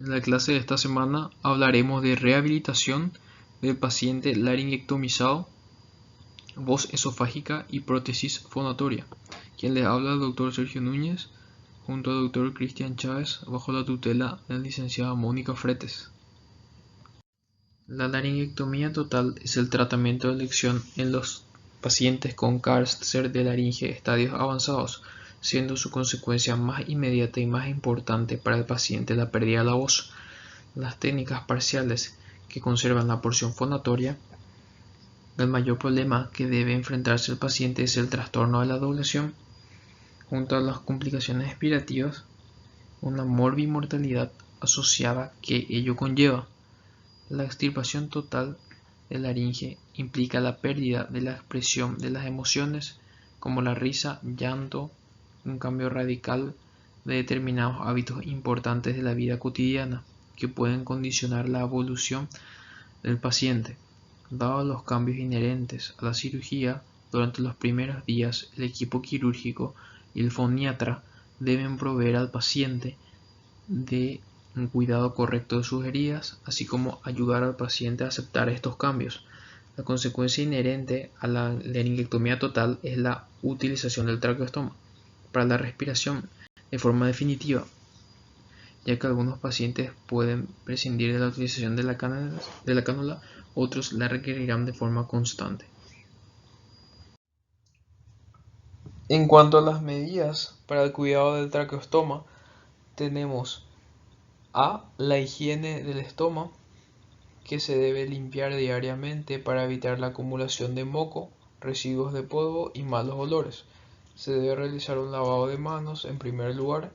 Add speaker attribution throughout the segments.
Speaker 1: En la clase de esta semana hablaremos de rehabilitación del paciente laringectomizado, voz esofágica y prótesis fonatoria. Quien les habla el Dr. Sergio Núñez, junto al Dr. Cristian Chávez, bajo la tutela de la licenciada Mónica Fretes. La laringectomía total es el tratamiento de elección en los pacientes con cáncer de laringe estadios avanzados, siendo su consecuencia más inmediata y más importante para el paciente la pérdida de la voz. Las técnicas parciales que conservan la porción fonatoria. El mayor problema que debe enfrentarse el paciente es el trastorno de la doblación, junto a las complicaciones expirativas, una morbimortalidad asociada que ello conlleva. La extirpación total de la laringe implica la pérdida de la expresión de las emociones como la risa, llanto, un cambio radical de determinados hábitos importantes de la vida cotidiana que pueden condicionar la evolución del paciente. Dados los cambios inherentes a la cirugía, durante los primeros días el equipo quirúrgico y el foniatra deben proveer al paciente de un cuidado correcto de sus heridas, así como ayudar al paciente a aceptar estos cambios. La consecuencia inherente a la laringectomía total es la utilización del traqueostoma para la respiración de forma definitiva, ya que algunos pacientes pueden prescindir de la utilización de la cánula, otros la requerirán de forma constante. En cuanto a las medidas para el cuidado del traqueostoma, tenemos la higiene del estómago, que se debe limpiar diariamente para evitar la acumulación de moco, residuos de polvo y malos olores. Se debe realizar un lavado de manos en primer lugar,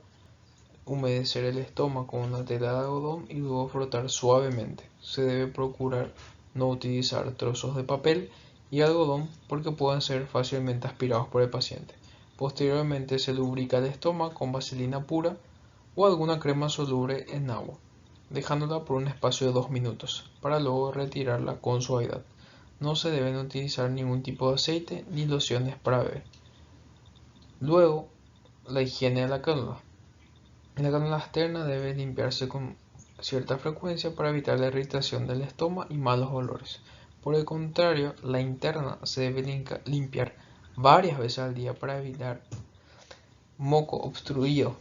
Speaker 1: humedecer el estómago con una tela de algodón y luego frotar suavemente. Se debe procurar no utilizar trozos de papel y algodón porque pueden ser fácilmente aspirados por el paciente. Posteriormente se lubrica el estómago con vaselina pura o alguna crema soluble en agua, dejándola por un espacio de 2 minutos, para luego retirarla con suavidad. No se deben utilizar ningún tipo de aceite ni lociones para beber. Luego, la higiene de la cánula. La cánula externa debe limpiarse con cierta frecuencia para evitar la irritación del estómago y malos olores. Por el contrario, la interna se debe limpiar varias veces al día para evitar moco obstruido,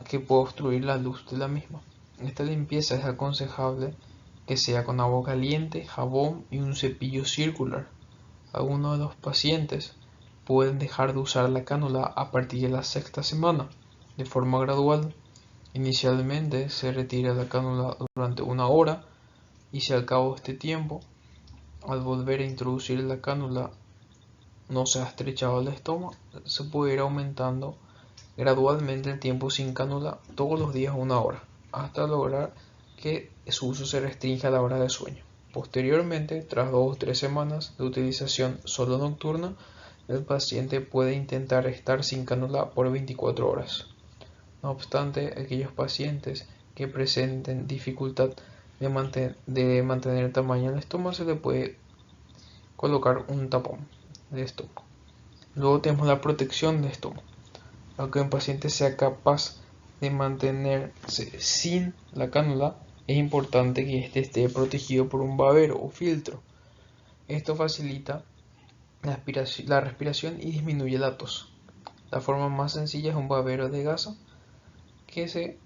Speaker 1: que puede obstruir la luz de la misma. Esta limpieza es aconsejable que sea con agua caliente, jabón y un cepillo circular. Algunos de los pacientes pueden dejar de usar la cánula a partir de la sexta semana, de forma gradual. Inicialmente se retira la cánula durante 1 hora y si al cabo de este tiempo, al volver a introducir la cánula, no se ha estrechado el estómago, se puede ir aumentando gradualmente el tiempo sin cánula todos los días 1 hora, hasta lograr que su uso se restrinja a la hora de sueño. Posteriormente, tras 2 o 3 semanas de utilización solo nocturna, el paciente puede intentar estar sin cánula por 24 horas. No obstante, aquellos pacientes que presenten dificultad de mantener el tamaño del estómago, se le puede colocar un tapón de estómago. Luego tenemos la protección del estómago. Aunque un paciente sea capaz de mantenerse sin la cánula, es importante que éste esté protegido por un babero o filtro. Esto facilita la respiración y disminuye la tos. La forma más sencilla es un babero de gasa que se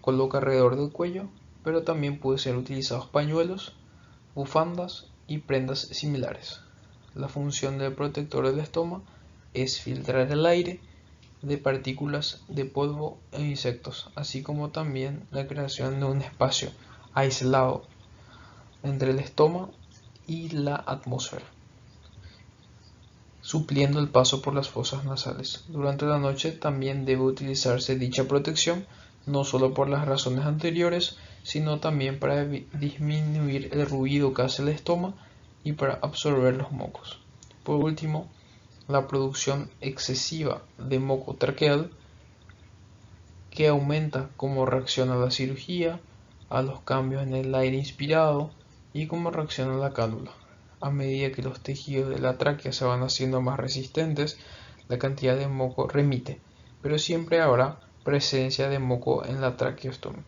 Speaker 1: coloca alrededor del cuello, pero también pueden ser utilizados pañuelos, bufandas y prendas similares. La función del protector del estómago es filtrar el aire de partículas de polvo e insectos, así como también la creación de un espacio aislado entre el estómago y la atmósfera, supliendo el paso por las fosas nasales. Durante la noche también debe utilizarse dicha protección, no solo por las razones anteriores, sino también para disminuir el ruido que hace el estómago y para absorber los mocos. Por último, la producción excesiva de moco traqueal, que aumenta como reacciona a la cirugía, a los cambios en el aire inspirado y como reacciona a la cánula. A medida que los tejidos de la tráquea se van haciendo más resistentes, la cantidad de moco remite, pero siempre habrá presencia de moco en la traqueostomía.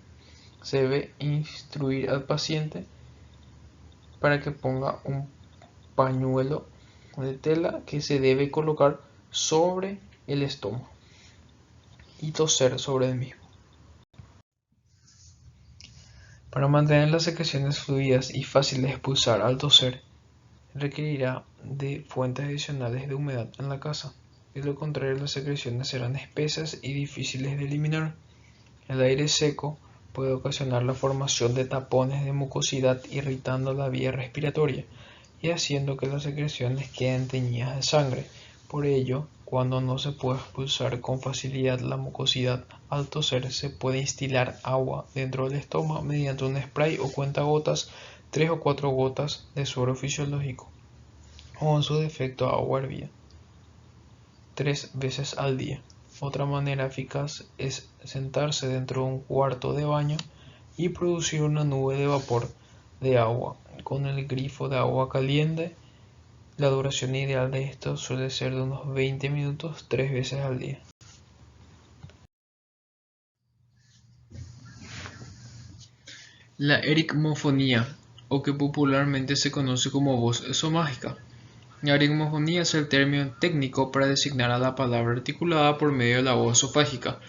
Speaker 1: Se debe instruir al paciente para que ponga un pañuelo de tela que se debe colocar sobre el estómago y toser sobre el mismo. Para mantener las secreciones fluidas y fáciles de expulsar al toser, requerirá de fuentes adicionales de humedad en la casa. De lo contrario, las secreciones serán espesas y difíciles de eliminar. El aire seco puede ocasionar la formación de tapones de mucosidad, irritando la vía respiratoria y haciendo que las secreciones queden teñidas de sangre. Por ello, cuando no se puede expulsar con facilidad la mucosidad al toser, se puede instilar agua dentro del estómago mediante un spray o cuentagotas, 3 o 4 gotas de suero fisiológico, o en su defecto agua hervida, 3 veces al día. Otra manera eficaz es sentarse dentro de un cuarto de baño y producir una nube de vapor de agua con el grifo de agua caliente. La duración ideal de esto suele ser de unos 20 minutos 3 veces al día. La ericmofonía, o que popularmente se conoce como voz esomágica. La ericmofonía es el término técnico para designar a la palabra articulada por medio de la voz esofágica.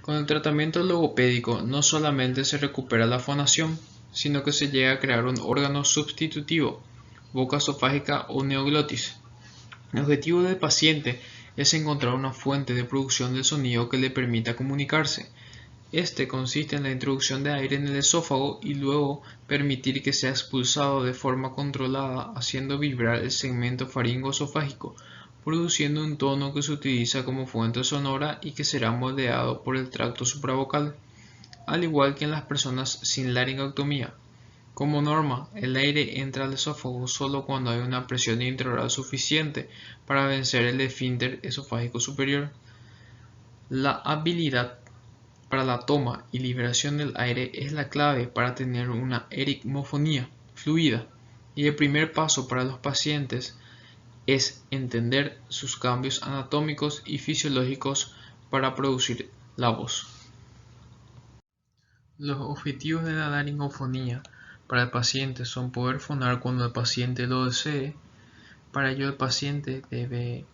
Speaker 1: Con el tratamiento logopédico no solamente se recupera la fonación, sino que se llega a crear un órgano sustitutivo, boca esofágica o neoglotis. El objetivo del paciente es encontrar una fuente de producción del sonido que le permita comunicarse. Este consiste en la introducción de aire en el esófago y luego permitir que sea expulsado de forma controlada, haciendo vibrar el segmento faringoesofágico, produciendo un tono que se utiliza como fuente sonora y que será moldeado por el tracto supravocal, al igual que en las personas sin laringectomía. Como norma, el aire entra al esófago solo cuando hay una presión intraoral suficiente para vencer el esfínter esofágico superior. La habilidad para la toma y liberación del aire es la clave para tener una ericmofonía fluida, y el primer paso para los pacientes es entender sus cambios anatómicos y fisiológicos para producir la voz. Los objetivos de la laringofonía para el paciente son poder fonar cuando el paciente lo desee. Para ello el paciente debe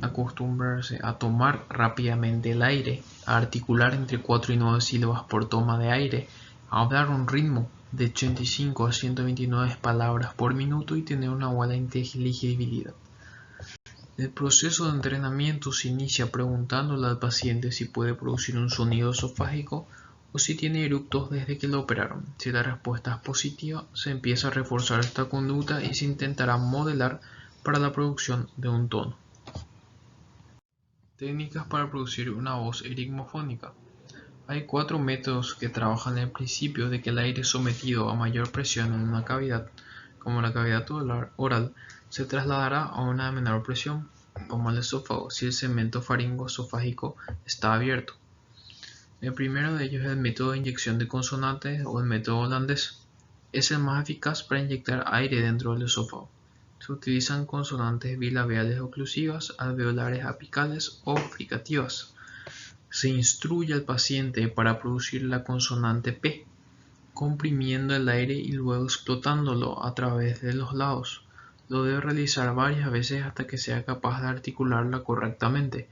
Speaker 1: acostumbrarse a tomar rápidamente el aire, a articular entre 4 y 9 sílabas por toma de aire, a hablar un ritmo de 85 a 129 palabras por minuto y tener una buena inteligibilidad. El proceso de entrenamiento se inicia preguntándole al paciente si puede producir un sonido esofágico o si tiene eructos desde que lo operaron. Si la respuesta es positiva, se empieza a reforzar esta conducta y se intentará modelar para la producción de un tono. Técnicas para producir una voz ericmofónica. Hay 4 métodos que trabajan el principio de que el aire sometido a mayor presión en una cavidad, como la cavidad oral, se trasladará a una de menor presión, como el esófago, si el segmento faringoesofágico está abierto. El primero de ellos es el método de inyección de consonantes o el método holandés. Es el más eficaz para inyectar aire dentro del esófago. Se utilizan consonantes bilabiales oclusivas, alveolares apicales o fricativas. Se instruye al paciente para producir la consonante P, comprimiendo el aire y luego explotándolo a través de los lados. Lo debe realizar varias veces hasta que sea capaz de articularla correctamente.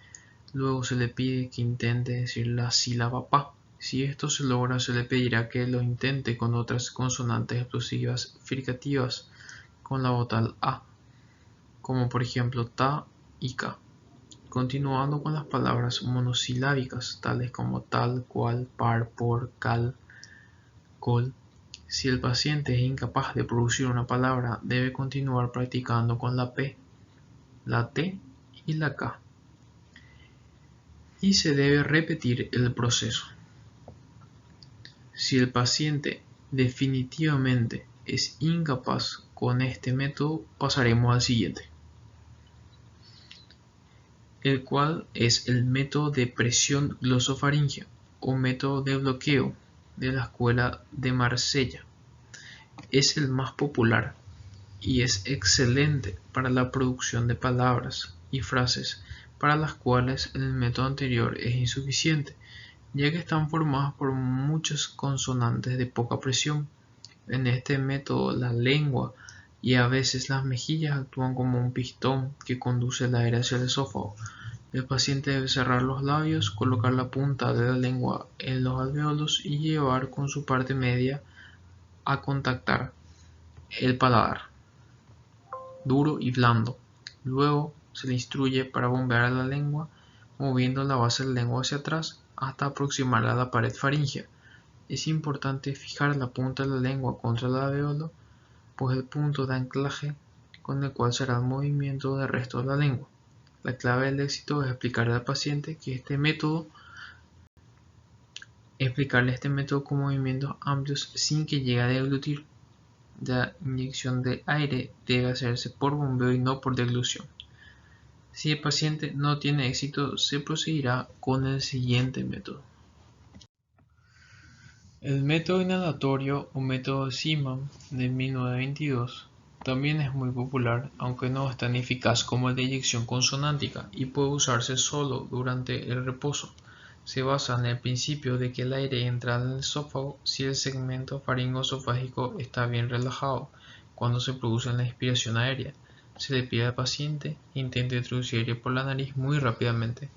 Speaker 1: Luego se le pide que intente decir la sílaba PA. Si esto se logra, se le pedirá que lo intente con otras consonantes explosivas fricativas con la vocal A, como por ejemplo ta y ka, continuando con las palabras monosilábicas tales como tal, cual, par, por, cal, col. Si el paciente es incapaz de producir una palabra, debe continuar practicando con la P, la T y la K, y se debe repetir el proceso. Si el paciente definitivamente es incapaz con este método, pasaremos al siguiente, el cual es el método de presión glosofaríngea o método de bloqueo de la Escuela de Marsella. Es el más popular y es excelente para la producción de palabras y frases para las cuales el método anterior es insuficiente. ya que están formadas por muchas consonantes de poca presión. En este método, la lengua y a veces las mejillas actúan como un pistón que conduce el aire hacia el esófago. El paciente debe cerrar los labios, colocar la punta de la lengua en los alvéolos y llevar con su parte media a contactar el paladar, duro y blando. Luego se le instruye para bombear la lengua, moviendo la base de la lengua hacia atrás hasta aproximarla a la pared faríngea. Es importante fijar la punta de la lengua contra el alvéolo, pues el punto de anclaje con el cual será el movimiento del resto de la lengua. La clave del éxito es explicarle este método con movimientos amplios sin que llegue a deglutir. La inyección de aire debe hacerse por bombeo y no por deglución. Si el paciente no tiene éxito, se procederá con el siguiente método. El método inhalatorio o método Seemann de 1922 también es muy popular, aunque no es tan eficaz como el de inyección consonántica y puede usarse solo durante el reposo. Se basa en el principio de que el aire entra en el esófago si el segmento faringoesofágico está bien relajado cuando se produce la inspiración aérea. Se le pide al paciente que intente introducir aire por la nariz muy rápidamente,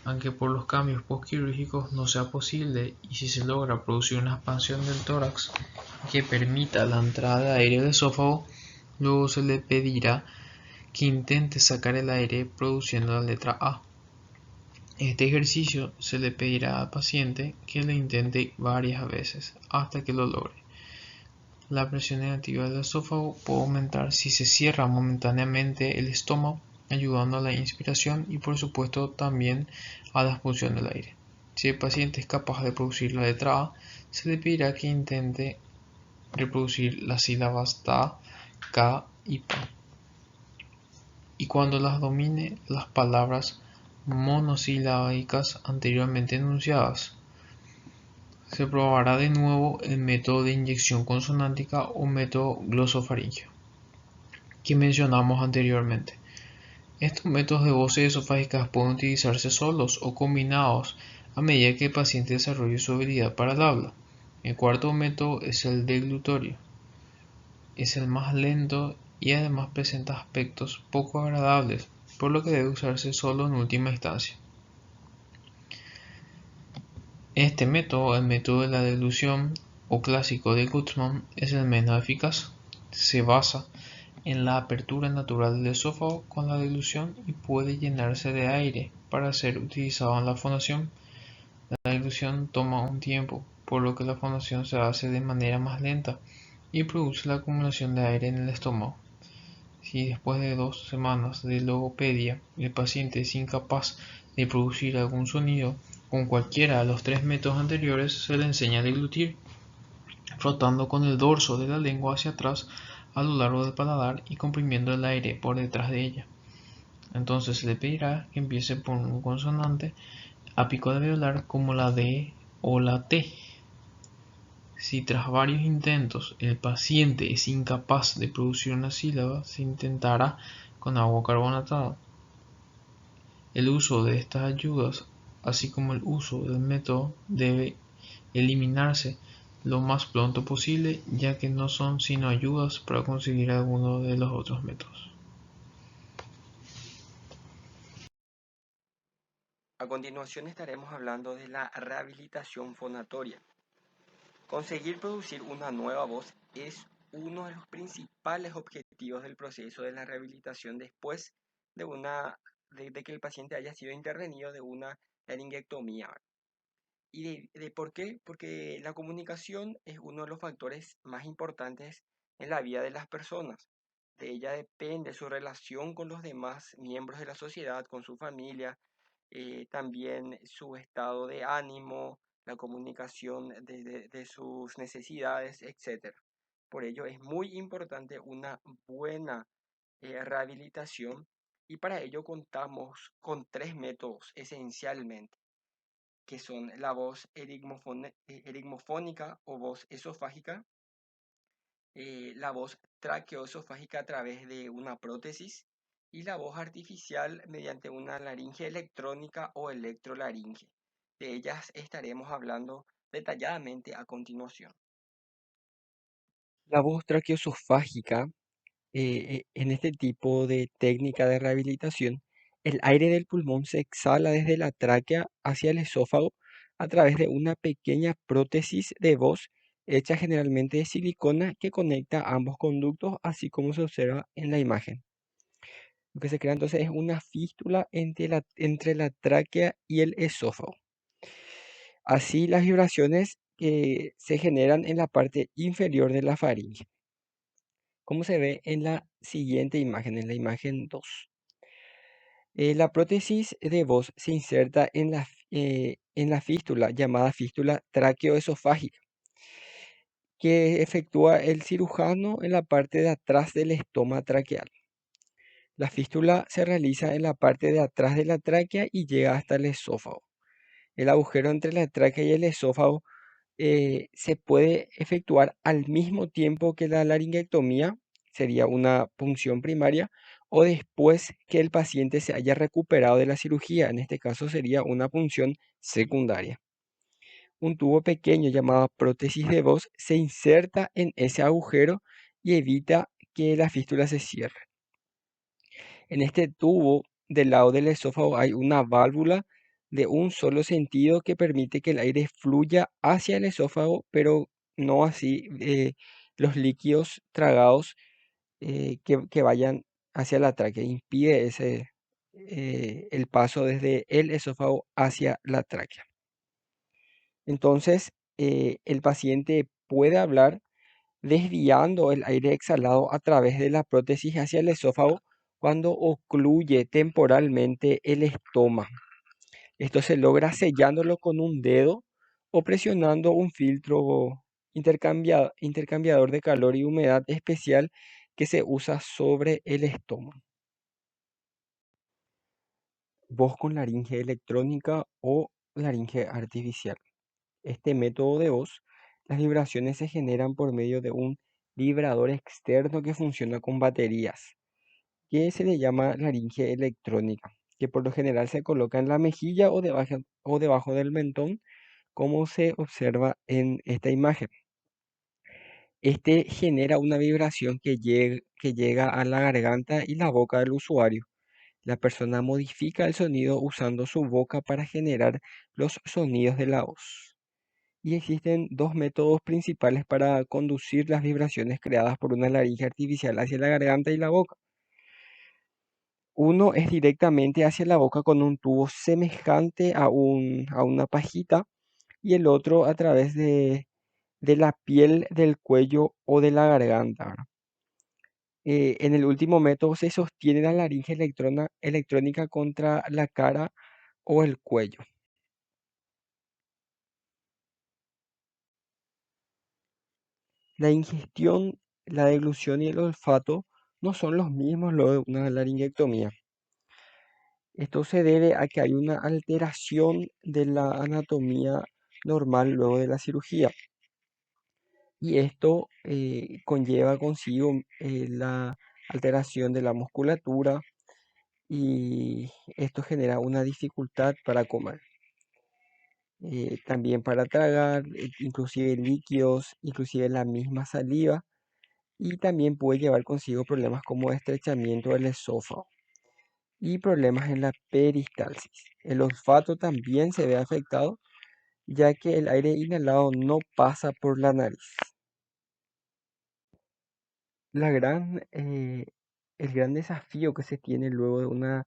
Speaker 1: aunque por los cambios postquirúrgicos no sea posible, y si se logra producir una expansión del tórax que permita la entrada de aire al esófago, luego se le pedirá que intente sacar el aire produciendo la letra A. En este ejercicio se le pedirá al paciente que lo intente varias veces hasta que lo logre. La presión negativa del esófago puede aumentar si se cierra momentáneamente el estómago, ayudando a la inspiración y por supuesto también a la expulsión del aire. Si el paciente es capaz de producir la letra A, se le pedirá que intente reproducir las sílabas ta, ka y pa. Y cuando las domine las palabras monosilábicas anteriormente enunciadas, se probará de nuevo el método de inyección consonántica o método glosofaríngeo que mencionamos anteriormente. Estos métodos de voces esofágicas pueden utilizarse solos o combinados a medida que el paciente desarrolle su habilidad para el habla. El cuarto método es el deglutorio. Es el más lento y además presenta aspectos poco agradables, por lo que debe usarse solo en última instancia. Este método, el método de la deglución o clásico de Guttmann, es el menos eficaz. Se basa en la apertura natural del esófago con la dilución y puede llenarse de aire para ser utilizado en la fonación. La dilución toma un tiempo, por lo que la fonación se hace de manera más lenta y produce la acumulación de aire en el estómago. Si después de 2 semanas de logopedia el paciente es incapaz de producir algún sonido con cualquiera de los 3 métodos anteriores, se le enseña a deglutir, frotando con el dorso de la lengua hacia atrás a lo largo del paladar y comprimiendo el aire por detrás de ella. Entonces se le pedirá que empiece por un consonante apical alveolar como la D o la T. Si tras varios intentos el paciente es incapaz de producir una sílaba, se intentará con agua carbonatada. El uso de estas ayudas, así como el uso del método, debe eliminarse lo más pronto posible, ya que no son sino ayudas para conseguir alguno de los otros métodos.
Speaker 2: A continuación estaremos hablando de la rehabilitación fonatoria. Conseguir producir una nueva voz es uno de los principales objetivos del proceso de la rehabilitación después de que el paciente haya sido intervenido de una laringectomía. ¿Y de por qué? Porque la comunicación es uno de los factores más importantes en la vida de las personas. De ella depende su relación con los demás miembros de la sociedad, con su familia, también su estado de ánimo, la comunicación de sus necesidades, etcétera. Por ello es muy importante una buena rehabilitación y para ello contamos con 3 métodos esencialmente, que son la voz erigmofónica o voz esofágica, la voz traqueoesofágica a través de una prótesis y la voz artificial mediante una laringe electrónica o electrolaringe. De ellas estaremos hablando detalladamente a continuación. La voz traqueosofágica, en este tipo de técnica de rehabilitación, el aire del pulmón se exhala desde la tráquea hacia el esófago a través de una pequeña prótesis de voz hecha generalmente de silicona que conecta ambos conductos, así como se observa en la imagen. Lo que se crea entonces es una fístula entre la tráquea y el esófago. Así las vibraciones que se generan en la parte inferior de la faringe, como se ve en la siguiente imagen, en la imagen 2. La prótesis de voz se inserta en la fístula llamada fístula traqueoesofágica, que efectúa el cirujano en la parte de atrás del estoma traqueal. La fístula se realiza en la parte de atrás de la tráquea y llega hasta el esófago. El agujero entre la tráquea y el esófago se puede efectuar al mismo tiempo que la laringectomía, sería una punción primaria, o después que el paciente se haya recuperado de la cirugía, en este caso sería una punción secundaria. Un tubo pequeño llamado prótesis de voz se inserta en ese agujero y evita que la fístula se cierre. En este tubo del lado del esófago hay una válvula de un solo sentido que permite que el aire fluya hacia el esófago, pero no así los líquidos tragados que vayan hacia la tráquea. Impide el paso desde el esófago hacia la tráquea. Entonces, el paciente puede hablar desviando el aire exhalado a través de la prótesis hacia el esófago cuando ocluye temporalmente el estómago. Esto se logra sellándolo con un dedo o presionando un filtro intercambiador de calor y humedad especial que se usa sobre el estómago. Voz con laringe electrónica o laringe artificial. Este método de voz, las vibraciones se generan por medio de un vibrador externo que funciona con baterías, que se le llama laringe electrónica, que por lo general se coloca en la mejilla o debajo del mentón, como se observa en esta imagen. Este genera una vibración que llega a la garganta y la boca del usuario. La persona modifica el sonido usando su boca para generar los sonidos de la voz. Y existen dos métodos principales para conducir las vibraciones creadas por una laringe artificial hacia la garganta y la boca. Uno es directamente hacia la boca con un tubo semejante a una pajita y el otro a través de la piel del cuello o de la garganta, ¿verdad? En el último método se sostiene la laringe electrónica contra la cara o el cuello. La ingestión, la deglución y el olfato no son los mismos luego de una laringectomía. Esto se debe a que hay una alteración de la anatomía normal luego de la cirugía. Y esto conlleva consigo la alteración de la musculatura y esto genera una dificultad para comer. También para tragar, inclusive líquidos, inclusive la misma saliva, y también puede llevar consigo problemas como estrechamiento del esófago y problemas en la peristalsis. El olfato también se ve afectado, ya que el aire inhalado no pasa por la nariz. La gran, el gran desafío que se tiene luego de una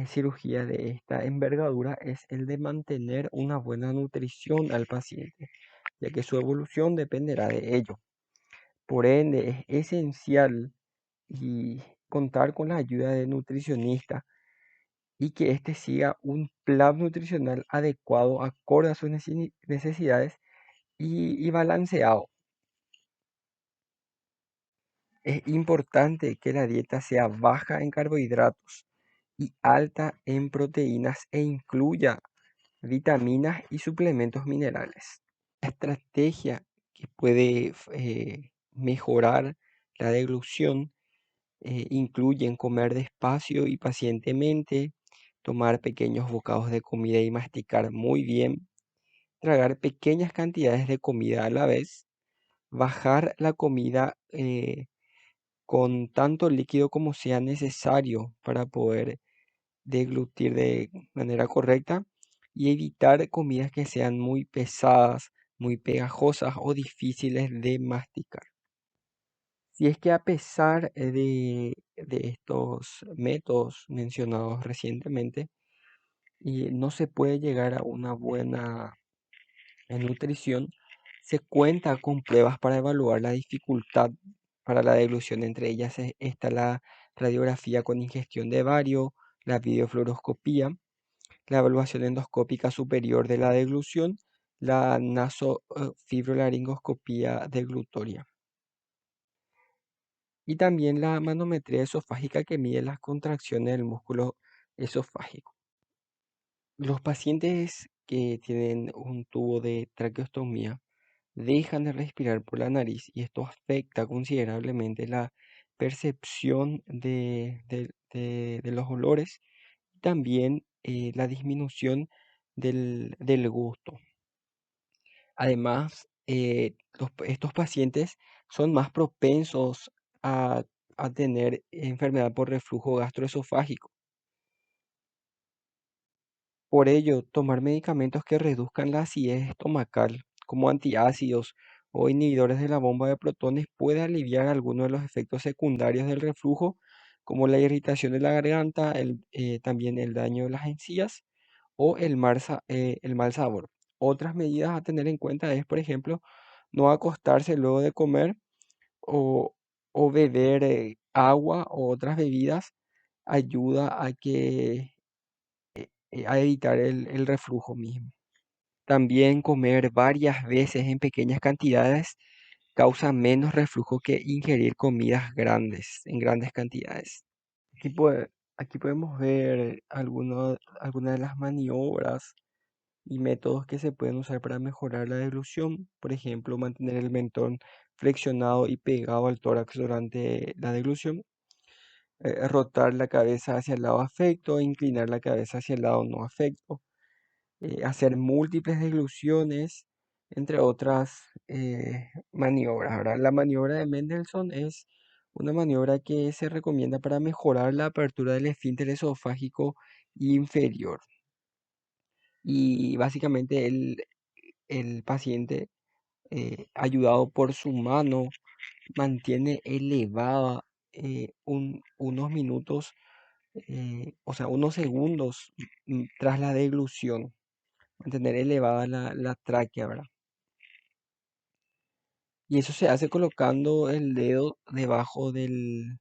Speaker 2: cirugía de esta envergadura es el de mantener una buena nutrición al paciente, ya que su evolución dependerá de ello. Por ende, es esencial y contar con la ayuda de nutricionista y que éste siga un plan nutricional adecuado acorde a sus necesidades y balanceado. Es importante que la dieta sea baja en carbohidratos y alta en proteínas e incluya vitaminas y suplementos minerales. La estrategia que puede mejorar la deglución incluyen comer despacio y pacientemente, tomar pequeños bocados de comida y masticar muy bien, tragar pequeñas cantidades de comida a la vez, bajar la comida con tanto líquido como sea necesario para poder deglutir de manera correcta y evitar comidas que sean muy pesadas, muy pegajosas o difíciles de masticar. Si es que a pesar de estos métodos mencionados recientemente, y no se puede llegar a una buena nutrición, se cuenta con pruebas para evaluar la dificultad para la deglución. Entre ellas está la radiografía con ingestión de bario, la videofluoroscopía, la evaluación endoscópica superior de la deglución, la nasofibrolaringoscopía deglutoria y también la manometría esofágica que mide las contracciones del músculo esofágico. Los pacientes que tienen un tubo de traqueostomía dejan de respirar por la nariz y esto afecta considerablemente la percepción de los olores y también la disminución del gusto. Además, estos pacientes son más propensos a, a tener enfermedad por reflujo gastroesofágico. Por ello, tomar medicamentos que reduzcan la acidez estomacal, como antiácidos o inhibidores de la bomba de protones, puede aliviar algunos de los efectos secundarios del reflujo, como la irritación de la garganta, también el daño de las encías o el mal sabor. Otras medidas a tener en cuenta es, por ejemplo, no acostarse luego de comer o, o beber agua o otras bebidas ayuda a evitar el reflujo mismo. También comer varias veces en pequeñas cantidades causa menos reflujo que ingerir comidas grandes, en grandes cantidades. Aquí, aquí podemos ver algunas de las maniobras y métodos que se pueden usar para mejorar la deglución. Por ejemplo, mantener el mentón flexionado y pegado al tórax durante la deglución. Rotar la cabeza hacia el lado afecto, inclinar la cabeza hacia el lado no afecto, hacer múltiples degluciones, entre otras maniobras. Ahora, la maniobra de Mendelssohn es una maniobra que se recomienda para mejorar la apertura del esfínter esofágico inferior. Y básicamente el paciente, ayudado por su mano, mantiene elevada unos minutos, o sea, unos segundos tras la deglución, mantener elevada la tráquea, ¿verdad? Y eso se hace colocando el dedo debajo del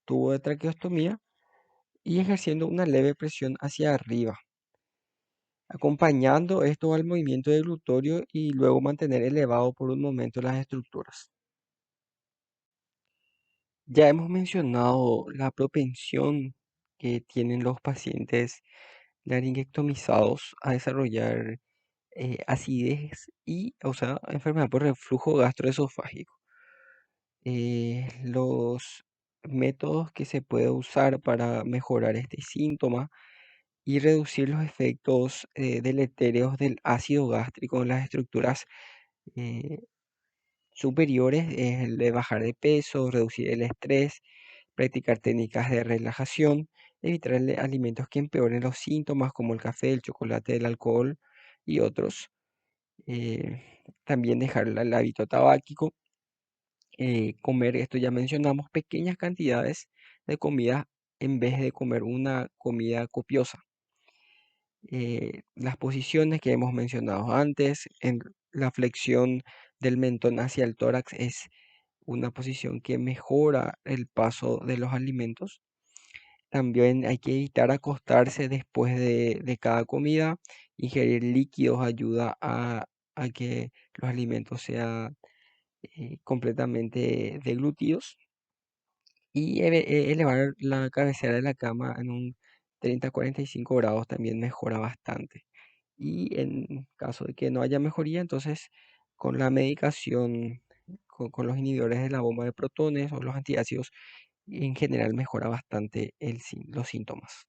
Speaker 2: tubo de traqueostomía y ejerciendo una leve presión hacia arriba, acompañando esto al movimiento del glutorio y luego mantener elevado por un momento las estructuras. Ya hemos mencionado la propensión que tienen los pacientes laringectomizados a desarrollar acidez y, o sea, enfermedad por reflujo gastroesofágico. Los métodos que se puede usar para mejorar este síntoma y reducir los efectos deletéreos del ácido gástrico en las estructuras eh, superiores es el de bajar de peso, reducir el estrés, practicar técnicas de relajación, evitar alimentos que empeoren los síntomas como el café, el chocolate, el alcohol y otros. También dejar el hábito tabáquico, comer, esto ya mencionamos, pequeñas cantidades de comida en vez de comer una comida copiosa. Las posiciones que hemos mencionado antes, en la flexión del mentón hacia el tórax es una posición que mejora el paso de los alimentos. También hay que evitar acostarse después de cada comida. Ingerir líquidos ayuda a que los alimentos sean completamente deglutidos. Y elevar la cabecera de la cama en un 30-45 grados también mejora bastante. Y en caso de que no haya mejoría, entonces con la medicación, con los inhibidores de la bomba de protones o los antiácidos, y en general mejora bastante los síntomas.